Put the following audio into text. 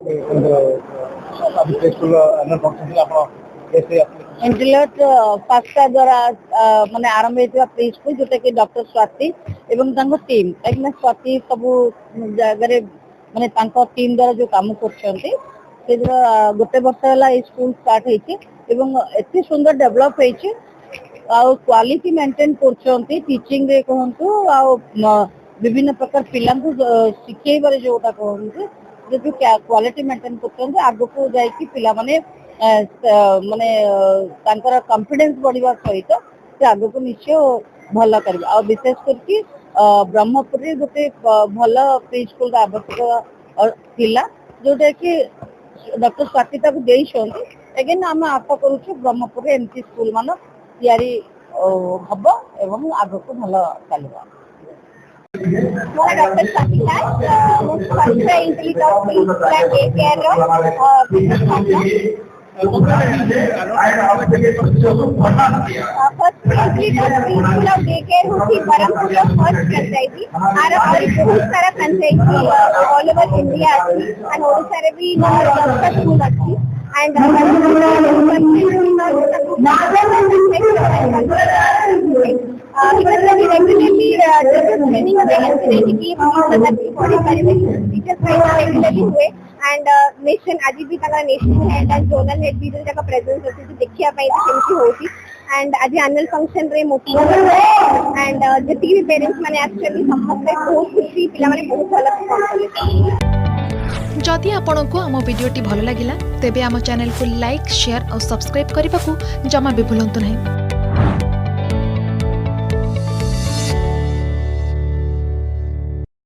अभी play school annual function थे आप कैसे इंटरलेट पास्ता द्वारा माने आरंभ होता प्री स्कूल जोटा कि डॉक्टर स्वाति एवं टीम कहीं स्वाति सब जगह माने टीम द्वारा जो काम कर गोटे वर्ष है स्कूल स्टार्ट होती सुंदर डेवलप हो क्वालिटी मेंटेन कर टीचिंग रे कहंतु विभिन्न प्रकार पिला शिखेबारे जोटा कहंतु जो क्वालिटी मेंटेन कर आगो को जाइए पिला माने माने कॉन्फिडेंस बढ़िया सहित से आग को निश्चय भल कर विशेष करके ब्रह्मपुर रे गोटे भल प्री स्कूल आवश्यक थिला जोटा कि डॉक्टर स्वाति अगेन आम आशा करूँ ब्रह्मपुर एमती स्कूल मान तैयारी हम एवं आग को भल चलो डॉक्टर स्वाति बहुत सारा franchisee all over India and Odisha रे भी स्कूल अच्छी एंड एंड नेशन आज भी national head and zonal head भी प्रेजेंस अच्छी देखिया केमती होती एंड आज एनुअल फंक्शन रे मोटिवेट एंड जति भी पेरेंट्स माने एक्चुअली समस्त बहुत खुशी पिला माने बहुत भल परफॉर्म कले। जदि आपंक आम भिडी भल लगा तेब आम चैनल को लाइक शेयर और सब्सक्राइब करने को जमा भी भूलु नहीं।